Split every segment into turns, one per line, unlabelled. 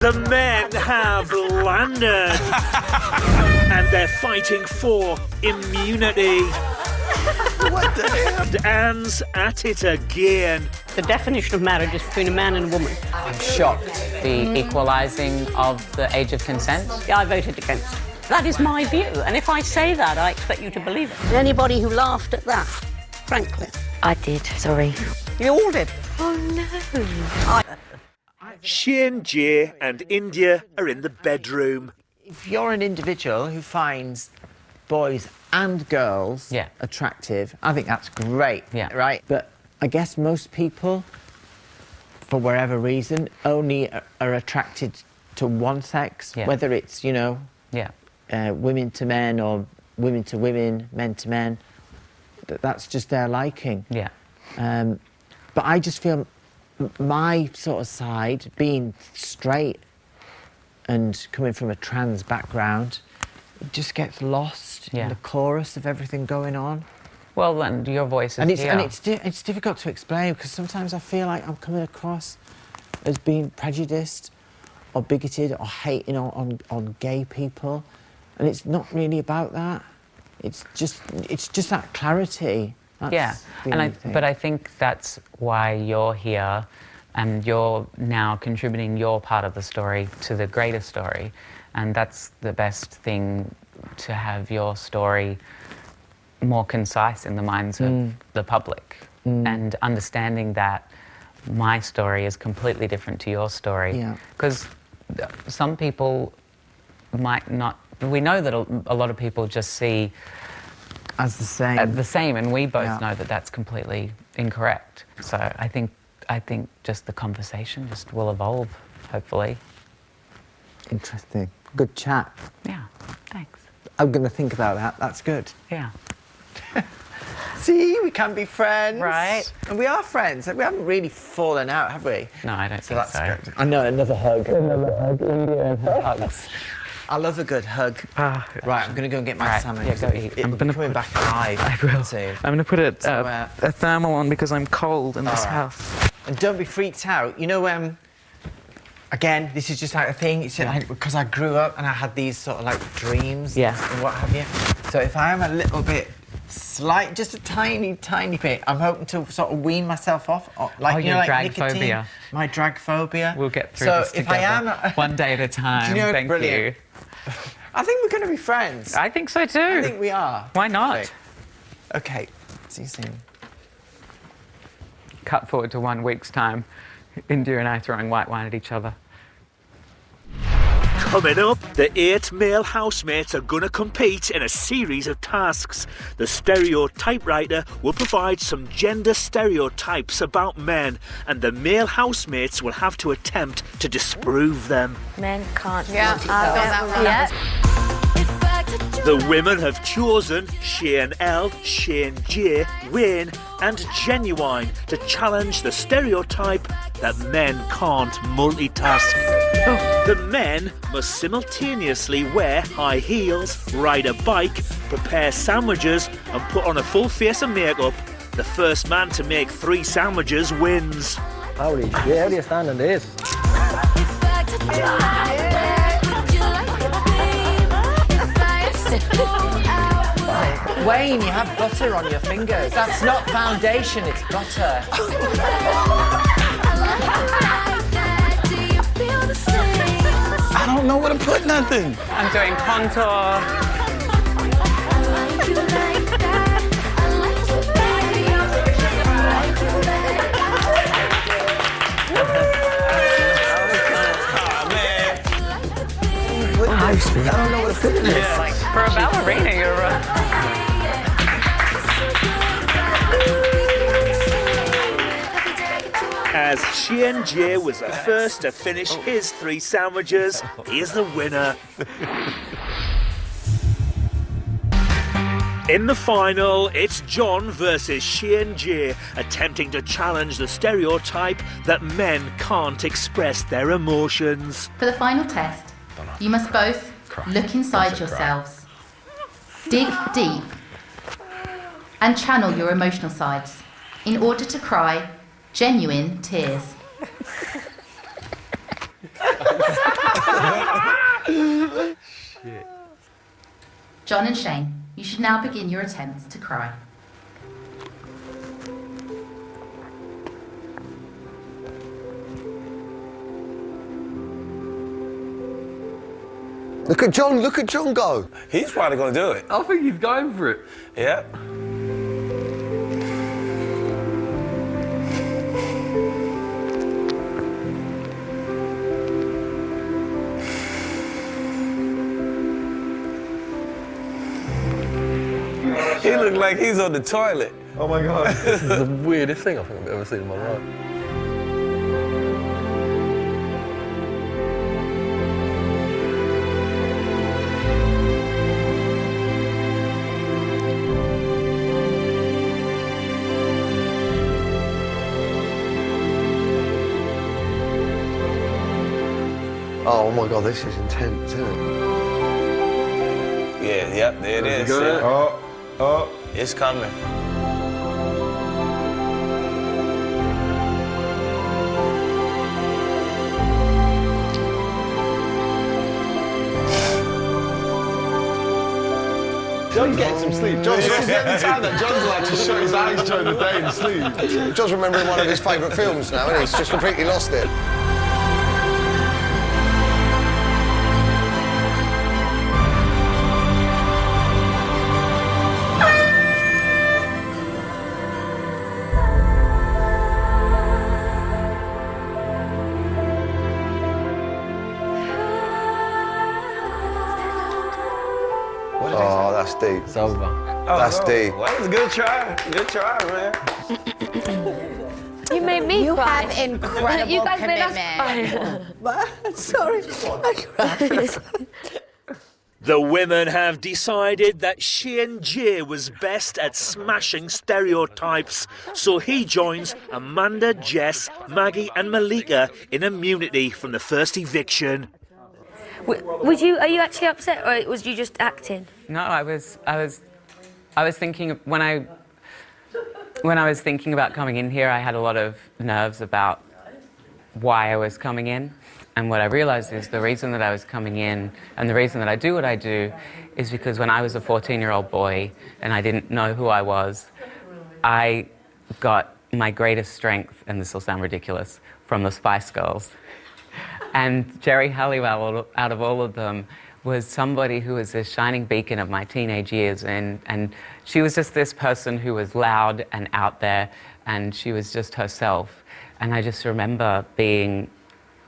The men have landed. And they're fighting for immunity.
What the hell?
And Anne's at it again.
The definition of marriage is between a man and a woman.
I'm shocked. The equalising of the age of consent.
I voted against. That is my view, and if I say that, I expect you to believe it. Anybody who laughed at that, frankly.
I did, sorry.
You all did.
Oh, no.
Shane, Jay and India are in the bedroom.
If you're an individual who finds boys and girls attractive, I think that's great, right? But I guess most people, for whatever reason, only are attracted to one sex, whether it's, you know, women to men or women to women, men to men. That's just their liking. But I just feel my sort of side, being straight and coming from a trans background, it just gets lost in the chorus of everything going on.
Well, and your voice is here.
And it's difficult to explain because sometimes I feel like I'm coming across as being prejudiced or bigoted or hating on gay people, and it's not really about that. It's just that clarity. That's
but I think that's why you're here, and you're now contributing your part of the story to the greater story, and that's the best thing, to have your story more concise in the minds of the public, and understanding that my story is completely different to your story. Because some people might not. We know that a lot of people just see
as the same,
and we both know that that's completely incorrect. So I think just the conversation just will evolve, hopefully.
Interesting. Good chat.
Yeah, thanks.
I'm going to think about that. That's good.
Yeah.
See, we can be friends.
Right.
And we are friends. We haven't really fallen out, have we?
No, I don't think so.
That's good. I know, another hug.
Another hug. India and her hugs.
I love a good hug. Right, I'm going to go and get my salmon.
Yeah, go eat.
I'm coming back alive.
I will.
Soon.
I'm going to put a thermal on because I'm cold in this house.
And don't be freaked out. You know, again, this is just like a thing. It's like, because I grew up and I had these sort of like dreams and what have you. So if I am a little bit slight, just a tiny, tiny bit, I'm hoping to sort of wean myself off. Like, you know, like
drag
nicotine,
phobia.
My drag phobia.
We'll get through this together.
So if I am...
one day at a time.
Do you know,
Thank
brilliant.
you.
I think we're going to be friends.
I think so too.
I think we are.
Why not?
Okay. See you soon.
Cut forward to 1 week's time. India and I throwing white wine at each other.
Coming up, the 8 male housemates are going to compete in a series of tasks. The stereotype writer will provide some gender stereotypes about men, and the male housemates will have to attempt to disprove them.
Men can't.
Yeah, I've got that one.
Yeah.
The women have chosen Shane L, Shane J, Wayne and Genuine to challenge the stereotype that men can't multitask. The men must simultaneously wear high heels, ride a bike, prepare sandwiches and put on a full face of makeup. The first man to make 3 sandwiches wins.
Holy shit, how do you stand on this?
Wayne, you have butter on your fingers. That's not foundation, it's butter.
I don't know where to put nothing.
I'm doing contour.
I don't know where to put this.
Yeah, like, for a ballerina, you're
As Shane J was the first to finish his 3 sandwiches, he is the winner. In the final, it's John versus Shane J, attempting to challenge the stereotype that men can't express their emotions.
For the final test, you must both look inside yourselves, dig deep, and channel your emotional sides in order to cry genuine tears. John and Shane, you should now begin your attempts to cry.
Look at John go.
He's probably going to do it.
I think he's going for it.
Yeah. He looked like he's on the toilet.
Oh my God. This is the weirdest thing I think I've ever seen in my life.
Oh my God, this is intense, isn't it?
Yeah, yep, there it is.
Good. Oh.
It's coming.
John's getting some sleep. This is the only time that John's like to shut his eyes during the day and sleep.
John's remembering one of his favourite films now, and he's just completely lost it. Oh, that's deep.
It's over.
That's deep.
Well, that was a good try. Good try, man.
You made me cry.
Have incredible
You guys
commitment.
made us cry.
Sorry, I cried.
The women have decided that Shane J was best at smashing stereotypes, so he joins Amanda, Jess, Maggie and Malika in immunity from the first eviction.
Are you actually upset, or was you just acting?
No, I was thinking when I was thinking about coming in here, I had a lot of nerves about why I was coming in. And what I realized is the reason that I was coming in and the reason that I do what I do is because when I was a 14-year-old boy and I didn't know who I was, I got my greatest strength, and this will sound ridiculous, from the Spice Girls. And Jerry Halliwell, out of all of them, was somebody who was this shining beacon of my teenage years. And she was just this person who was loud and out there, and she was just herself. And I just remember being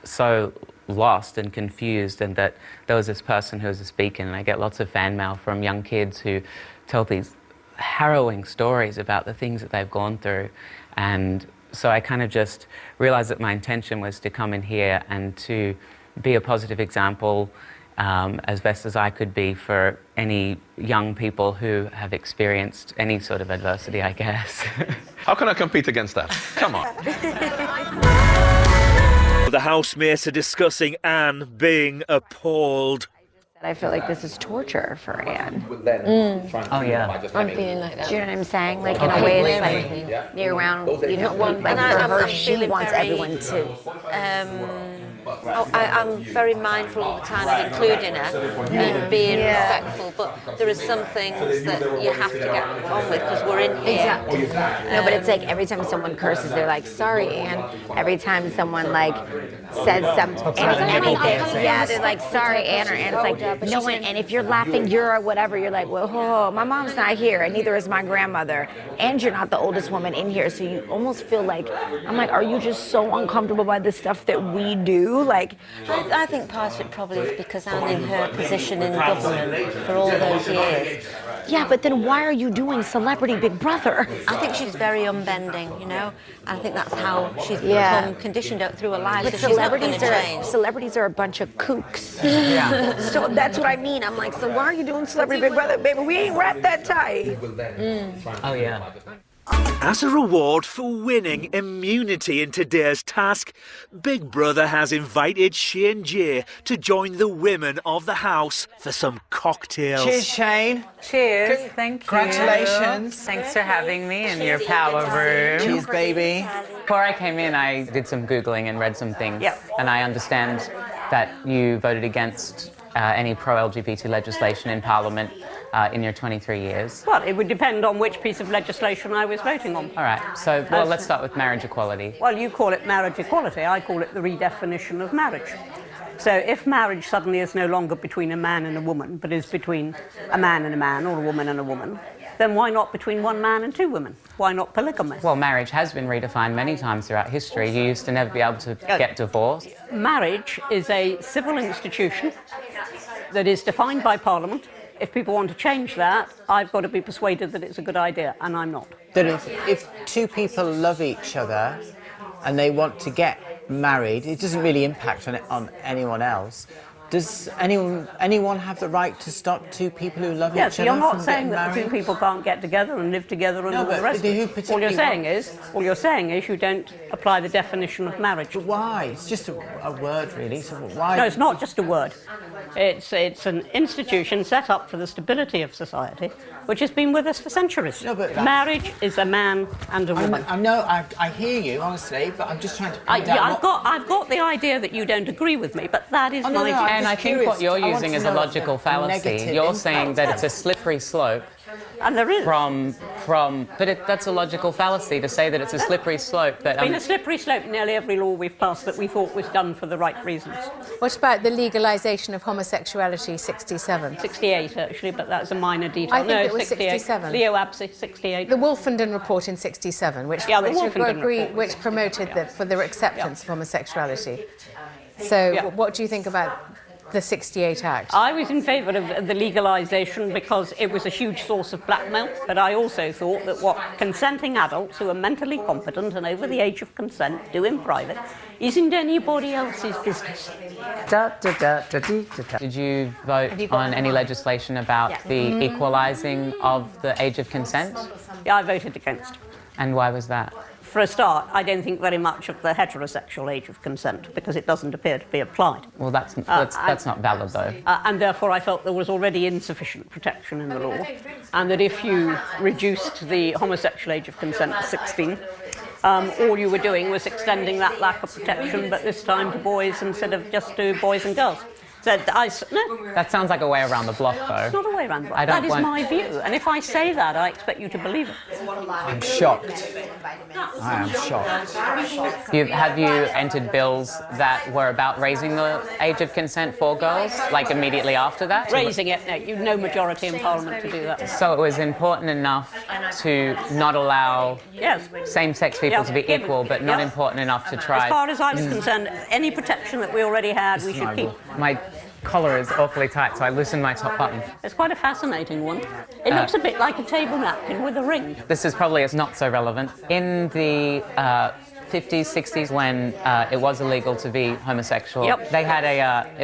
so lost and confused, and that there was this person who was this beacon. And I get lots of fan mail from young kids who tell these harrowing stories about the things that they've gone through. And so I kind of just realized that my intention was to come in here and to be a positive example as best as I could be for any young people who have experienced any sort of adversity, I guess.
How can I compete against that? Come on.
The housemates are discussing Anne being appalled.
I feel like this is torture for Anne.
Oh, yeah.
I'm feeling like that.
Do you know what I'm saying? Like, in a way, it's like you're around, you know, but for her, she wants everyone to.
I'm very mindful all the time of including her and being respectful, but there are some things that you have to get on with because we're in here.
Exactly. No, but it's like every time someone curses, they're like, sorry, Anne. Every time someone, like, says something, anything, yeah, they're like, sorry, Anne, or Anne. It's like, no one, and if you're laughing, you're whatever, you're like, well, oh, my mom's not here, and neither is my grandmother, and you're not the oldest woman in here, so you almost feel like, I'm like, are you just so uncomfortable by the stuff that we do? Like,
I think part of it probably is because I'm in her position in government for all those years.
yeah, but then why are you doing Celebrity Big Brother?
I think she's very unbending, you know. I think that's how she's become conditioned out through her life.
But
so she's not gonna change.
celebrities are a bunch of kooks. Yeah. So that's what I mean. I'm like, so why are you doing Celebrity Big Brother? Baby, we ain't wrapped that tight.
Oh, yeah.
As a reward for winning immunity in today's task, Big Brother has invited Shane J to join the women of the house for some cocktails.
Cheers, Shane.
Cheers, thank you.
Congratulations.
Thanks for having me in your power room.
Cheers, baby.
Before I came in, I did some Googling and read some things.
Yep.
And I understand that you voted against any pro-LGBT legislation in Parliament in your 23 years?
Well, it would depend on which piece of legislation I was voting on.
All right, so well, let's start with marriage equality.
Well, you call it marriage equality, I call it the redefinition of marriage. So if marriage suddenly is no longer between a man and a woman, but is between a man and a man, or a woman and a woman, then why not between one man and two women? Why not polygamy?
Well, marriage has been redefined many times throughout history. You used to never be able to get divorced.
Marriage is a civil institution that is defined by Parliament. If people want to change that, I've got to be persuaded that it's a good idea, and I'm not.
That if two people love each other and they want to get married, it doesn't really impact on anyone else. Does anyone have the right to stop two people who love each other from getting married?
Yes, you're not saying that two people can't get together and live together and all the rest of it. All you're saying is you don't apply the definition of marriage.
But why? It's just a word, really. So why?
No, it's not just a word. It's an institution set up for the stability of society, which has been with us for centuries.
No, but
marriage is a man and a woman.
I hear you, honestly, but I'm just trying to point out...
I've got the idea that you don't agree with me, but that is my view.
And I think what you're using is a logical fallacy. You're saying that it's a slippery slope.
And there is.
That's a logical fallacy to say that it's a slippery slope.
It's been a slippery slope in nearly every law we've passed that we thought was done for the right reasons.
What about the legalisation of homosexuality, 67?
68, actually, but that's a minor detail.
I think it was 67.
Leo Abse, 68.
The Wolfenden Report in 67, which promoted for the acceptance of homosexuality. So what do you think about the 68 Act?
I was in favour of the legalisation because it was a huge source of blackmail, but I also thought that what consenting adults who are mentally competent and over the age of consent do in private isn't anybody else's business.
Did you vote on any legislation about the equalising of the age of consent?
Yeah, I voted against.
And why was that?
For a start, I don't think very much of the heterosexual age of consent because it doesn't appear to be applied.
Well, that's not valid, though.
And therefore, I felt there was already insufficient protection in the law, and that if you reduced the homosexual age of consent to 16, all you were doing was extending that lack of protection, but this time to boys instead of just to boys and girls. No.
That sounds like a way around the block, though.
It's not a way around the block. That is my view. And if I say that, I expect you to believe it.
I'm shocked. I am shocked.
Have you entered bills that were about raising the age of consent for girls, like immediately after that?
Raising it? No, you've no majority in Parliament to do that.
So it was important enough to not allow same-sex people to be equal, but not important enough to try...
As far as I was concerned, any protection that we already had, we should keep.
My collar is awfully tight, so I loosened my top button.
It's quite a fascinating one. It looks a bit like a table napkin with a ring.
This is probably not so relevant. In the 50s, 60s, when it was illegal to be homosexual, they had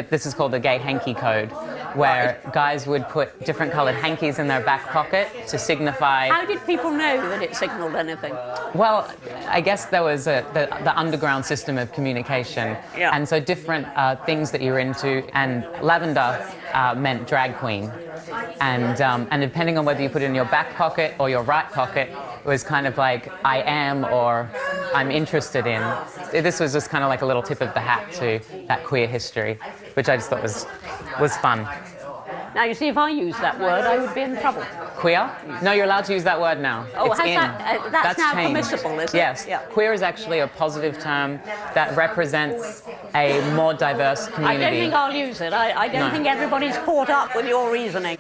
this is called the gay hanky code, where guys would put different coloured hankies in their back pocket to signify...
How did people know that it signalled anything?
Well, I guess there was the underground system of communication, and so different things that you're into, and lavender meant drag queen, and depending on whether you put it in your back pocket or your right pocket, it was kind of like I am or I'm interested in. This was just kind of like a little tip of the hat to that queer history, which I just thought was fun.
Now, you see, if I used that word, I would be in trouble.
Queer? No, you're allowed to use that word now.
Oh,
it's
that's now
changed.
Permissible, is it?
Yes. Yeah. Queer is actually a positive term that represents a more diverse community.
I don't think I'll use it. I don't think everybody's caught up with your reasoning.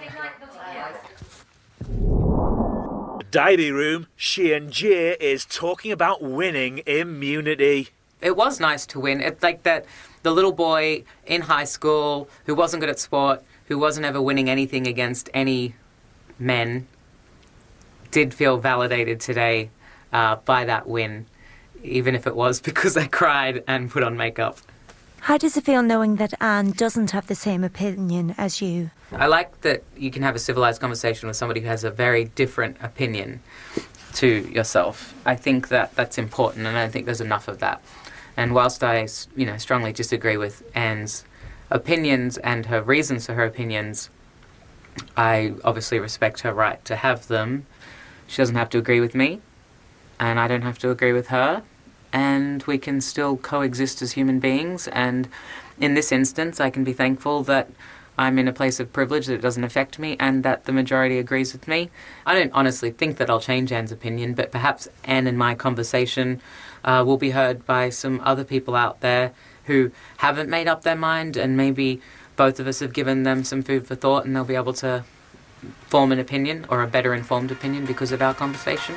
Diary room, Shane J is talking about winning immunity.
It was nice to win. It's like that the little boy in high school who wasn't good at sport, who wasn't ever winning anything against any men, did feel validated today by that win, even if it was because I cried and put on makeup.
How does it feel knowing that Anne doesn't have the same opinion as you?
I like that you can have a civilised conversation with somebody who has a very different opinion to yourself. I think that that's important, and I think there's enough of that. And whilst I, strongly disagree with Anne's opinions and her reasons for her opinions, I obviously respect her right to have them. She doesn't have to agree with me, and I don't have to agree with her, and we can still coexist as human beings. And in this instance, I can be thankful that I'm in a place of privilege, that it doesn't affect me, and that the majority agrees with me. I don't honestly think that I'll change Anne's opinion, but perhaps Anne and my conversation will be heard by some other people out there who haven't made up their mind, and maybe both of us have given them some food for thought, and they'll be able to form an opinion, or a better informed opinion, because of our conversation.